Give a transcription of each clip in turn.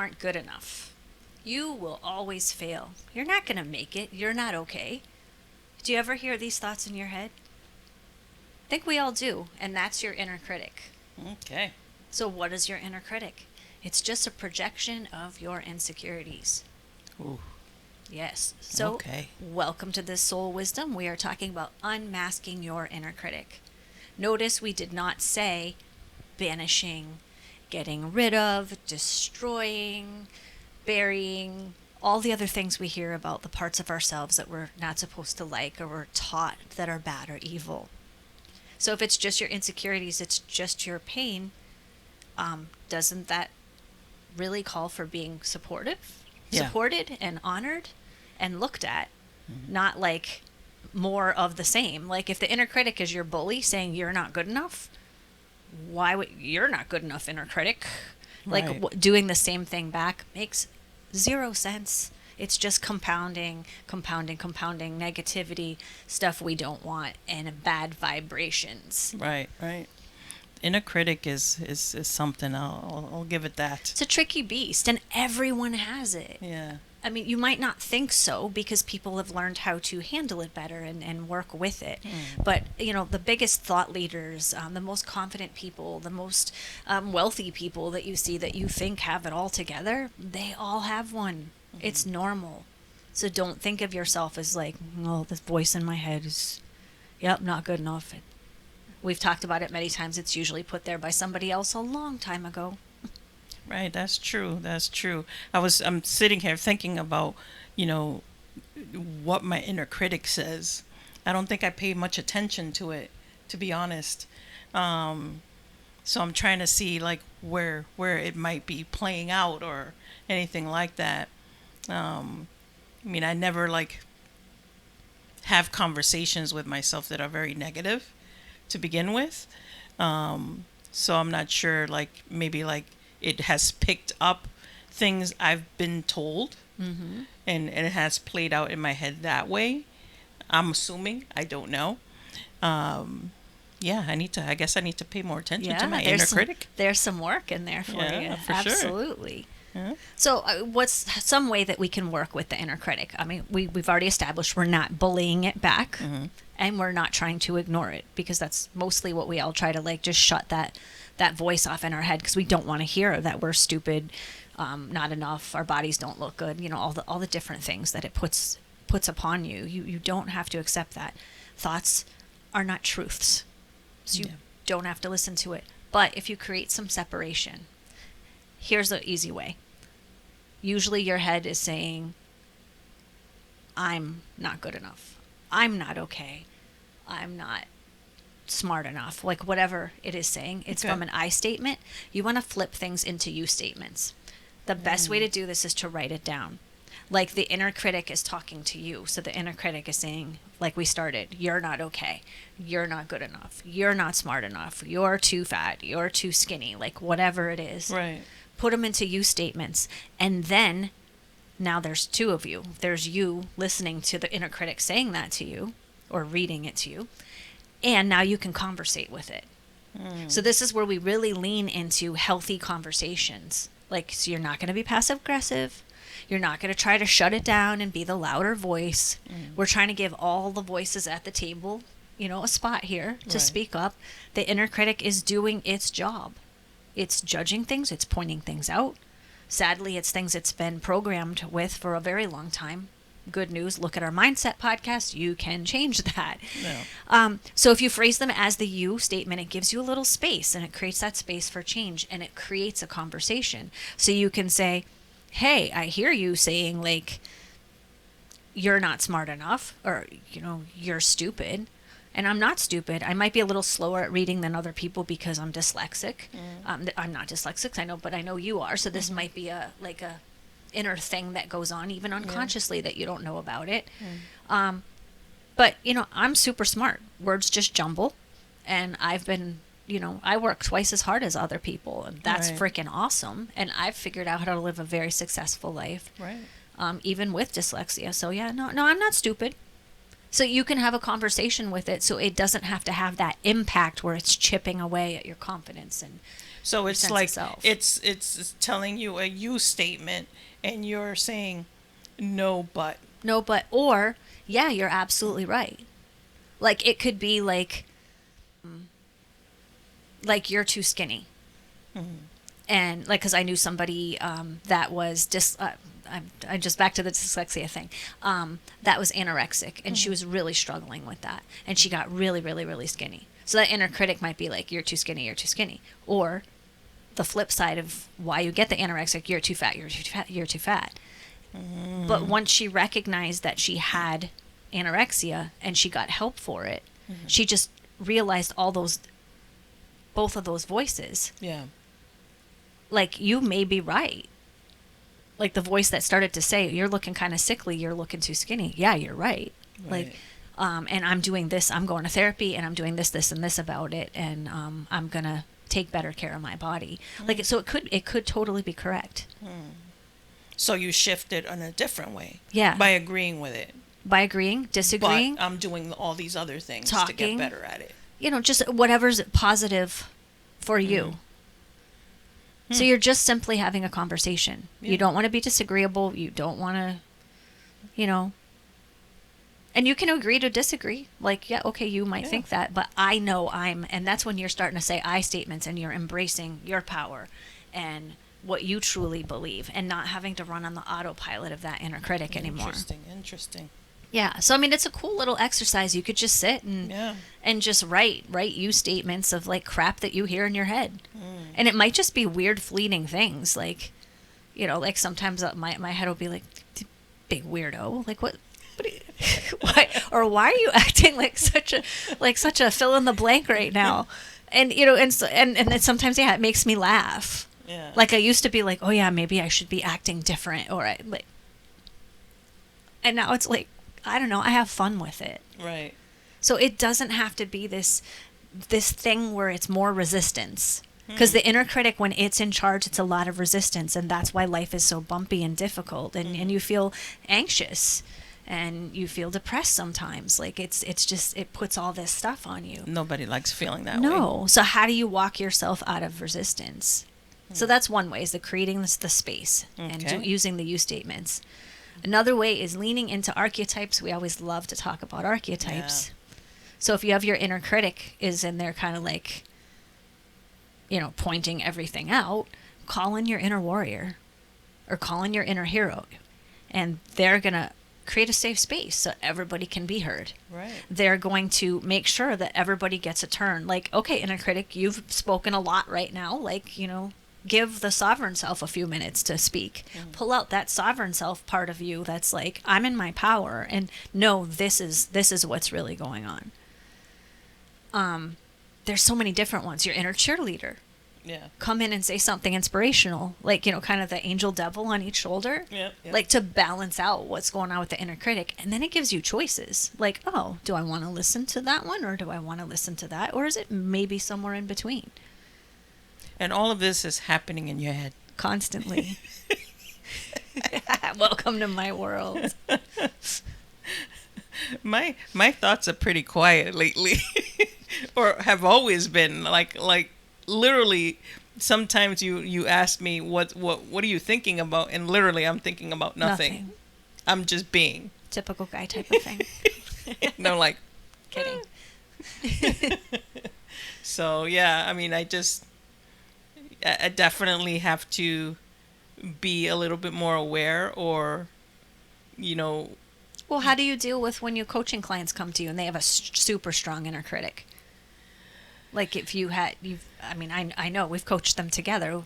aren't good enough. You will always fail. You're not going to make it. You're not okay. Do you ever hear these thoughts in your head? I think we all do, and that's your inner critic. Okay. So what is your inner critic? It's just a projection of your insecurities. Ooh. Yes. So, Okay. welcome to this soul wisdom. We are talking about unmasking your inner critic. Notice we did not say banishing, getting rid of, destroying, burying, all the other things we hear about the parts of ourselves that we're not supposed to like or we're taught that are bad or evil. So if it's just your insecurities, it's just your pain, doesn't that really call for being supportive? Yeah. Supported and honored and looked at, not like more of the same. Like if the inner critic is your bully saying you're not good enough, why would you're not good enough, inner critic? Like Right. doing the same thing back makes zero sense. It's just compounding negativity, stuff we don't want, and bad vibrations. Right. Right. Inner critic is something. I'll give it that. It's a tricky beast, and everyone has it. Yeah. I mean, you might not think so because people have learned how to handle it better and work with it. But, the biggest thought leaders, the most confident people, the most wealthy people that you see that you think have it all together, they all have one. It's normal. So don't think of yourself as like, oh, this voice in my head is, yep, not good enough. We've talked about it many times. It's usually put there by somebody else a long time ago. Right, that's true. That's true. I'm sitting here thinking about, what my inner critic says. I don't think I pay much attention to it, to be honest. So I'm trying to see like where it might be playing out or anything like that. I mean, I never like have conversations with myself that are very negative to begin with. So I'm not sure, like maybe like it has picked up things I've been told, and it has played out in my head that way. I'm assuming. I don't know. Yeah, I guess I need to pay more attention to my inner critic. There's some work in there for Yeah, you. for sure. Absolutely. Yeah. So, what's some way that we can work with the inner critic? I mean, we've already established we're not bullying it back, and we're not trying to ignore it, because that's mostly what we all try to like just shut that voice off in our head, because we don't want to hear that we're stupid, not enough, our bodies don't look good. All the different things that it puts upon you. You don't have to accept that. Thoughts are not truths, so you don't have to listen to it. But if you create some separation, here's the easy way. Usually your head is saying, I'm not good enough. I'm not okay. I'm not smart enough. Like whatever it is saying, it's from an I statement. You want to flip things into you statements. The best way to do this is to write it down. Like the inner critic is talking to you. So the inner critic is saying, like we started, you're not okay. You're not good enough. You're not smart enough. You're too fat. You're too skinny. Like whatever it is. Right. Put them into you statements. And then now there's two of you. There's you listening to the inner critic saying that to you or reading it to you. And now you can conversate with it. So this is where we really lean into healthy conversations. Like, so you're not going to be passive aggressive. You're not going to try to shut it down and be the louder voice. We're trying to give all the voices at the table, a spot here to speak up. The inner critic is doing its job. It's judging things. It's pointing things out. Sadly, it's things it's been programmed with for a very long time. Good news, look at our mindset podcast. You can change that. Yeah. So if you phrase them as the you statement, it gives you a little space, and it creates that space for change, and it creates a conversation. So you can say, hey, I hear you saying like, you're not smart enough, or, you're stupid. And I'm not stupid. I might be a little slower at reading than other people because I'm dyslexic. I'm not dyslexic, I know, but I know you are. So this might be a inner thing that goes on, even unconsciously, that you don't know about it. But, I'm super smart. Words just jumble. And I've been, I work twice as hard as other people. And that's freaking awesome. And I've figured out how to live a very successful life. Right. Even with dyslexia. So, no, I'm not stupid. So you can have a conversation with it, so it doesn't have to have that impact where it's chipping away at your confidence and So your it's sense of like self. it's telling you a you statement, and you're saying no, but. No, but, or, yeah, you're absolutely right. Like, it could be like you're too skinny. And like, because I knew somebody that was just, I just back to the dyslexia thing, that was anorexic, and she was really struggling with that, and she got really, really, really skinny. So that inner critic might be like, you're too skinny, you're too skinny. Or the flip side of why you get the anorexic, you're too fat, you're too fat, you're too fat. But once she recognized that she had anorexia and she got help for it, she just realized both of those voices. Yeah. Like, you may be right. Like, the voice that started to say, you're looking kind of sickly, you're looking too skinny. Yeah, you're right. Like, and I'm doing this, I'm going to therapy, and I'm doing this, this, and this about it, and I'm going to take better care of my body. Like, so it could totally be correct. So you shift it in a different way. Yeah. By agreeing with it. By agreeing, disagreeing, But I'm doing all these other things to talking, get better at it. just whatever's positive for you. So you're just simply having a conversation. Yeah. You don't want to be disagreeable. You don't want to, and you can agree to disagree. Like, yeah, okay, you might think that, but I know and that's when you're starting to say I statements, and you're embracing your power and what you truly believe, and not having to run on the autopilot of that inner critic anymore. Interesting. Yeah. So, I mean, it's a cool little exercise. You could just sit and just write you statements of like crap that you hear in your head. And it might just be weird, fleeting things. Like, like sometimes my head will be like, big weirdo. Like, what why, or why are you acting like such a fill in the blank right now? And, and then sometimes, it makes me laugh. Yeah. Like, I used to be like, oh yeah, maybe I should be acting different, and now it's like, I don't know, I have fun with it. Right. So it doesn't have to be this thing where it's more resistance. Because the inner critic, when it's in charge, it's a lot of resistance. And that's why life is so bumpy and difficult. And you feel anxious and you feel depressed sometimes. Like, it's just, it puts all this stuff on you. Nobody likes feeling that way. No. So how do you walk yourself out of resistance? So that's one way, is the creating the space and using the you statements. Another way is leaning into archetypes. We always love to talk about archetypes. Yeah. So if you have your inner critic is in there kind of like, pointing everything out, call in your inner warrior or call in your inner hero. And they're going to create a safe space so everybody can be heard. Right. They're going to make sure that everybody gets a turn. Like, okay, inner critic, you've spoken a lot right now. Like, give the sovereign self a few minutes to speak. Pull out that sovereign self part of you that's like, I'm in my power, and no, this is what's really going on. There's so many different ones. Your inner cheerleader. Yeah. Come in and say something inspirational, like, kind of the angel devil on each shoulder. Yep. Like, to balance out what's going on with the inner critic. And then it gives you choices. Like, oh, do I want to listen to that one, or do I want to listen to that? Or is it maybe somewhere in between? And all of this is happening in your head. Constantly. Welcome to my world. My thoughts are pretty quiet lately. Or have always been. Like literally, sometimes you ask me what are you thinking about, and literally I'm thinking about nothing. I'm just being. Typical guy type of thing. No, like kidding. So yeah, I mean, I definitely have to be a little bit more aware, or Well, how do you deal with when your coaching clients come to you and they have a super strong inner critic? Like, if I know we've coached them together.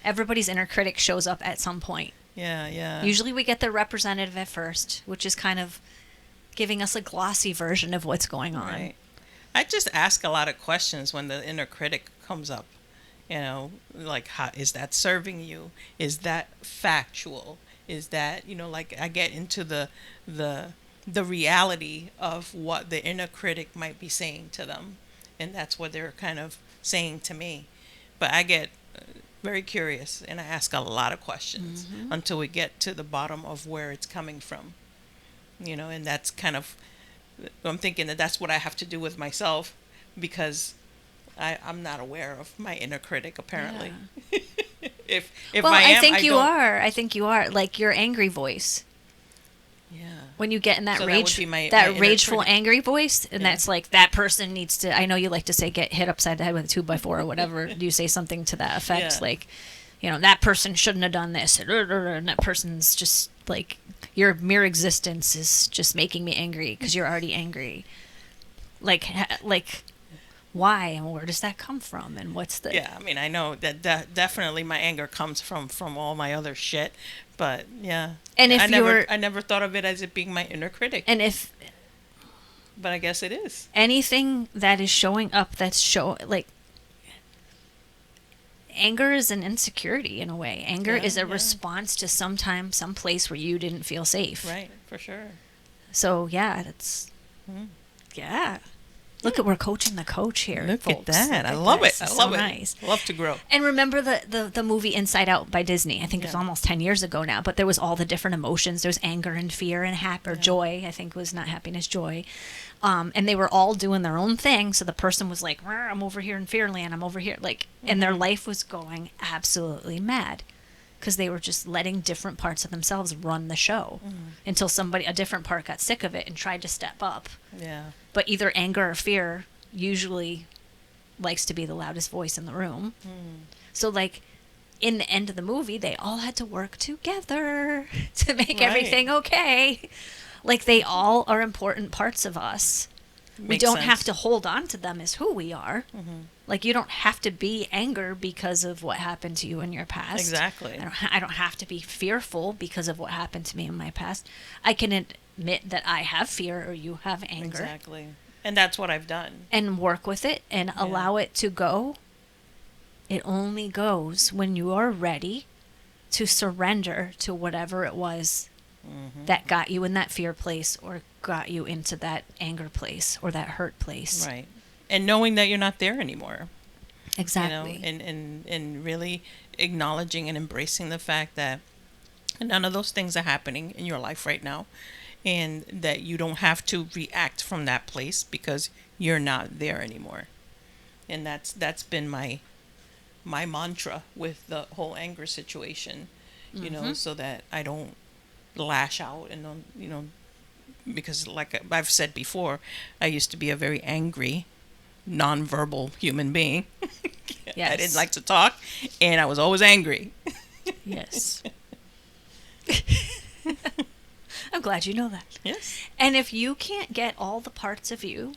Everybody's inner critic shows up at some point. Yeah. Usually we get the representative at first, which is kind of giving us a glossy version of what's going on. Right. I just ask a lot of questions when the inner critic comes up. Like, how is that serving you? Is that factual? Is that, like, I get into the reality of what the inner critic might be saying to them. And that's what they're kind of saying to me. But I get very curious, and I ask a lot of questions until we get to the bottom of where it's coming from. And that's kind of, I'm thinking that's what I have to do with myself, because I'm not aware of my inner critic, apparently. Yeah. If Well, I I am, think I you don't. are. I think you are. Like your angry voice. Yeah. When you get in that So that would rage, be my that inner rageful, critic. angry voice, and Yeah. that's like that person needs to. I know you like to say get hit upside the head with a 2x4 or whatever. You say something to that effect, Yeah. like, that person shouldn't have done this, and that person's just like your mere existence is just making me angry because you're already angry. Like, why and where does that come from, and what's the? Yeah, I mean, I know that definitely my anger comes from all my other shit, but yeah. And if I never thought of it as it being my inner critic, and if but I guess it is. anything that is showing up like anger is an insecurity in a way. Anger Yeah, is a yeah. response to some place where you didn't feel safe. Right, for sure. So yeah, that's Mhm. yeah. Look at we're coaching the coach here. Look folks. at that. Look I at love this. it. I It's love so it. nice. Love to grow. And remember the movie Inside Out by Disney. I think it's Yeah. almost 10 years ago now, but there was all the different emotions. There's anger and fear and or joy. I think was not happiness, joy. And they were all doing their own thing. So the person was like, I'm over here in Fearland. I'm over here. Like, and their life was going absolutely mad because they were just letting different parts of themselves run the show until a different part got sick of it and tried to step up. Yeah. But either anger or fear usually likes to be the loudest voice in the room. So like in the end of the movie, they all had to work together to make Right. everything okay. Like they all are important parts of us. We Makes don't sense. have to hold on to them as who we are. Like you don't have to be anger because of what happened to you in your past. Exactly. I don't have to be fearful because of what happened to me in my past. I can admit that I have fear or you have anger. Exactly. And that's what I've done. And work with it and allow it to go. It only goes when you are ready to surrender to whatever it was that got you in that fear place or got you into that anger place or that hurt place. Right. And knowing that you're not there anymore. Exactly. You know, and really acknowledging and embracing the fact that none of those things are happening in your life right now, and that you don't have to react from that place because you're not there anymore. And that's been my mantra with the whole anger situation, you know, so that I don't lash out and don't, you know, because like I've said before, I used to be a very angry, nonverbal human being. Yes. I didn't like to talk, and I was always angry. Yes. I'm glad you know that. Yes. And if you can't get all the parts of you,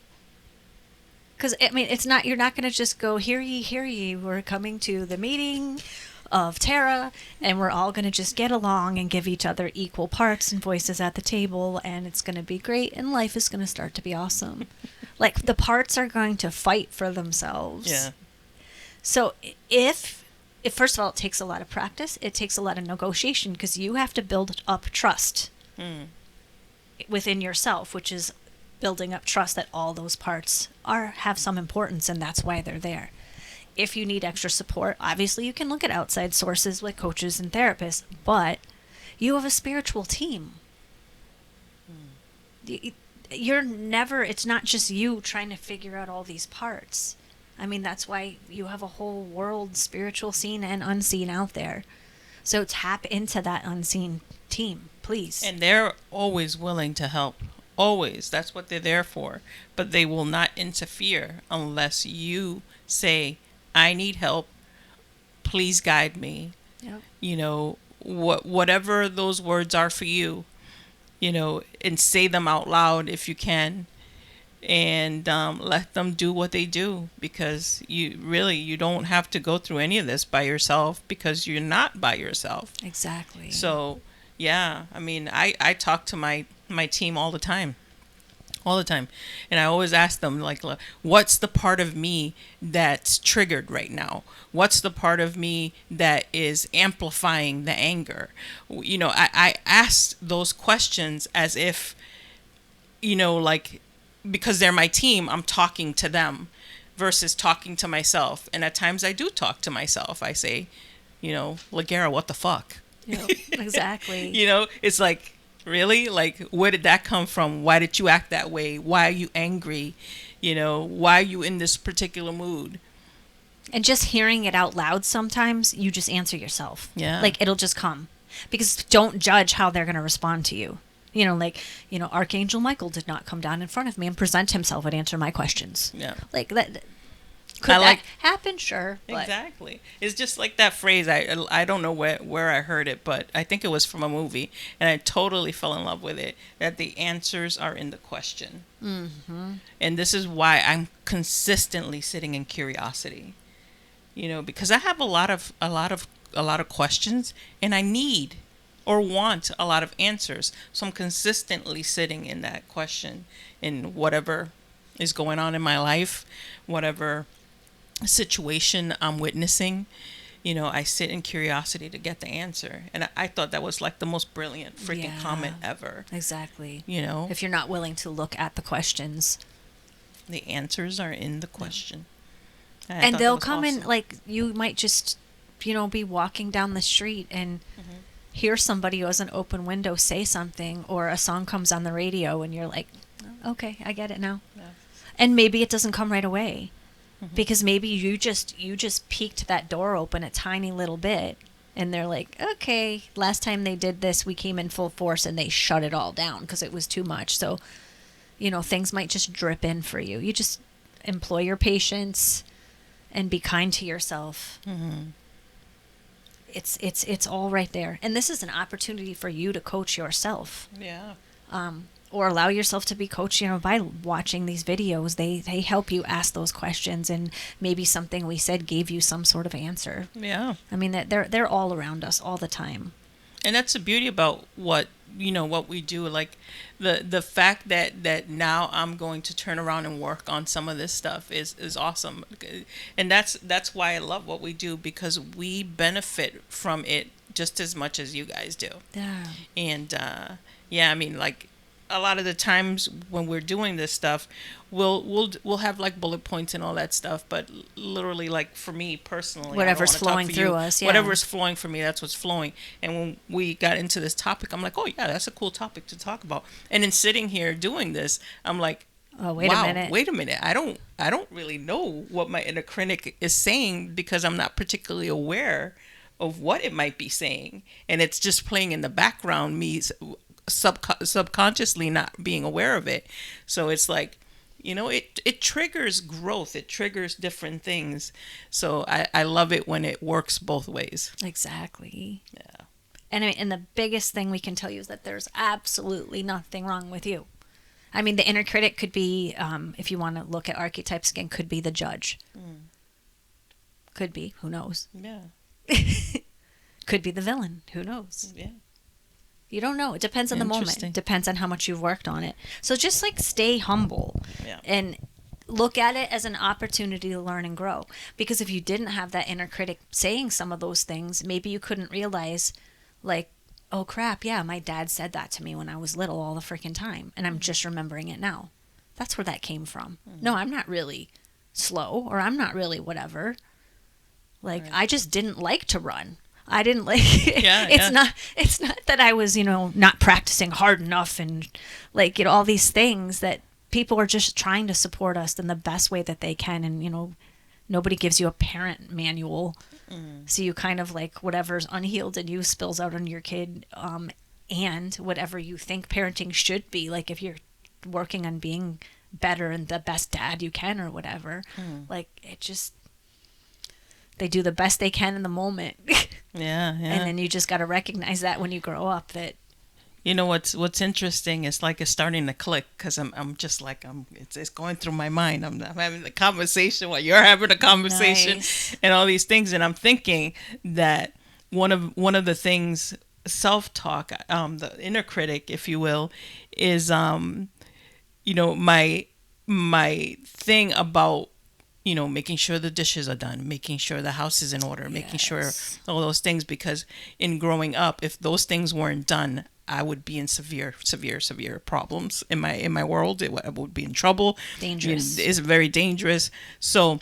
because I mean, you're not going to just go, hear ye, we're coming to the meeting of Tara, and we're all going to just get along and give each other equal parts and voices at the table, and it's going to be great, and life is going to start to be awesome. Like, the parts are going to fight for themselves. Yeah. So if first of all, it takes a lot of practice, it takes a lot of negotiation, because you have to build up trust within yourself, which is building up trust that all those parts have some importance, and that's why they're there. If you need extra support, obviously you can look at outside sources like coaches and therapists, but you have a spiritual team. It's not just you trying to figure out all these parts. I mean, that's why you have a whole world, spiritual seen and unseen, out there. So tap into that unseen team, please. And they're always willing to help. Always. That's what they're there for. But they will not interfere unless you say, I need help. Please guide me. Yep. You know, whatever those words are for you, you know, and say them out loud if you can. And let them do what they do, because you don't have to go through any of this by yourself, because you're not by yourself. Exactly. So, yeah, I mean, I talk to my team all the time. And I always ask them, like, what's the part of me that's triggered right now? What's the part of me that is amplifying the anger? You know, I ask those questions as if, you know, like, because they're my team, I'm talking to them versus talking to myself. And at times I do talk to myself. I say, you know, Lagera, what the fuck? Yep, exactly. You know, it's like, really? Like, where did that come from? Why did you act that way? Why are you angry? You know, why are you in this particular mood? And just hearing it out loud, sometimes you just answer yourself. Yeah. Like, it'll just come. Because don't judge how they're going to respond to you. You know, like, Archangel Michael did not come down in front of me and present himself and answer my questions. Yeah. Like, that could that happen? Sure. But. Exactly. It's just like that phrase. I don't know where I heard it, but I think it was from a movie, and I totally fell in love with it. That the answers are in the question. Mm-hmm. And this is why I'm consistently sitting in curiosity. Because I have a lot of questions, and I need or want a lot of answers. So I'm consistently sitting in that question in whatever is going on in my life, whatever situation I'm witnessing. I sit in curiosity to get the answer. And I thought that was like the most brilliant freaking comment ever. Exactly. If you're not willing to look at the questions. The answers are in the question. And they'll come in, like, you might just, be walking down the street and hear somebody who has an open window say something, or a song comes on the radio and you're like, okay, I get it now. Yeah. And maybe it doesn't come right away. Because maybe you just peeked that door open a tiny little bit, and they're like, okay, last time they did this, we came in full force and they shut it all down because it was too much. So, things might just drip in for you. You just employ your patience and be kind to yourself. Mm-hmm. It's all right there. And this is an opportunity for you to coach yourself. Yeah. Or allow yourself to be coached, by watching these videos. They help you ask those questions, and maybe something we said gave you some sort of answer. Yeah. I mean, they're all around us all the time. And that's the beauty about what we do. Like the fact that now I'm going to turn around and work on some of this stuff is awesome. And that's why I love what we do, because we benefit from it just as much as you guys do. Yeah. And I mean, like, a lot of the times when we're doing this stuff, we'll have like bullet points and all that stuff, but literally, like, for me personally, whatever's flowing through us, whatever's flowing for me, that's what's flowing. And when we got into this topic, I'm like, oh yeah, that's a cool topic to talk about. And in sitting here doing this, I'm like, oh, wait a minute. I don't really know what my inner critic is saying, because I'm not particularly aware of what it might be saying, and it's just playing in the background, me subconsciously not being aware of it. So it's like, it triggers growth. It triggers different things. So I love it when it works both ways. Exactly. Yeah. And the biggest thing we can tell you is that there's absolutely nothing wrong with you. I mean, the inner critic could be, if you want to look at archetypes again, could be the judge. Could be. Who knows? Yeah. Could be the villain. Who knows? Yeah. You don't know. It depends on the moment. It depends on how much you've worked on it. So just, like, stay humble and look at it as an opportunity to learn and grow. Because if you didn't have that inner critic saying some of those things, maybe you couldn't realize, like, oh crap, yeah, my dad said that to me when I was little all the freaking time, and I'm just remembering it now. That's where that came from. No, I'm not really slow, or I'm not really whatever. Like, I just didn't like to run. I didn't like it's not that I was, not practicing hard enough, and, like, all these things that people are just trying to support us in the best way that they can. And, nobody gives you a parent manual. So you kind of, like, whatever's unhealed in you spills out on your kid. And whatever you think parenting should be, like, if you're working on being better and the best dad you can or whatever, like, it just, they do the best they can in the moment. Yeah. And then you just got to recognize that when you grow up, that what's interesting is, like, it's starting to click, because I'm just like, it's going through my mind. I'm having the conversation while you're having a conversation. Nice. And all these things, and I'm thinking that one of the things, self-talk, the inner critic, if you will, is my thing about making sure the dishes are done, making sure the house is in order, making sure all those things, because in growing up, if those things weren't done, I would be in severe problems in my world. I would be in trouble. Dangerous. It's very dangerous. So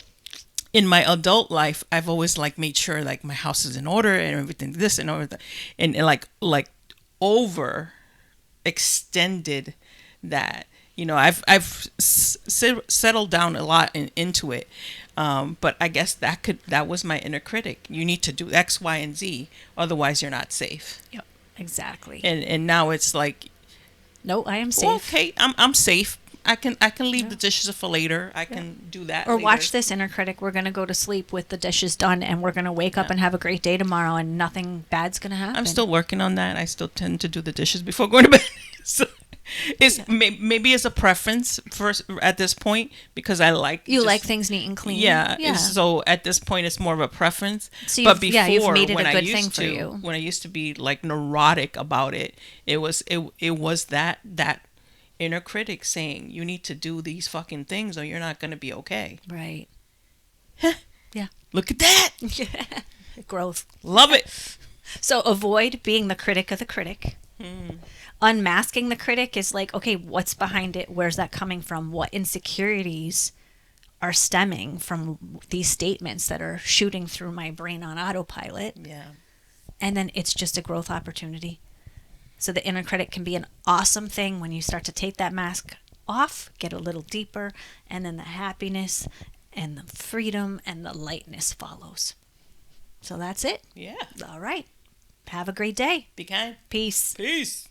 in my adult life, I've always, like, made sure, like, my house is in order and everything, this and everything, and like over extended that. I've settled down a lot into it. But I guess that was my inner critic. You need to do X, Y, and Z, otherwise you're not safe. Yep. Exactly. And now it's like, No, I am safe. well, okay, I'm safe. I can leave Yeah. the dishes for later. I can do that. Or later. watch this inner critic. We're going to go to sleep with the dishes done, and we're going to wake up and have a great day tomorrow, and nothing bad's going to happen. I'm still working on that. I still tend to do the dishes before going to bed. So maybe it's a preference first at this point, because I like like things neat and clean. Yeah. So at this point, it's more of a preference. So but before, you've made it when a good I thing used for to, you. when I used to be like neurotic about it, it was that inner critic saying you need to do these fucking things or you're not going to be okay. Right. Yeah. Look at that. Growth. Love it. So avoid being the critic of the critic. Unmasking the critic is like, okay, what's behind it? Where's that coming from? What insecurities are stemming from these statements that are shooting through my brain on autopilot? Yeah. And then it's just a growth opportunity. So the inner critic can be an awesome thing when you start to take that mask off, get a little deeper, and then the happiness and the freedom and the lightness follows. So that's it. Yeah. All right. Have a great day. Be kind. Peace. Peace.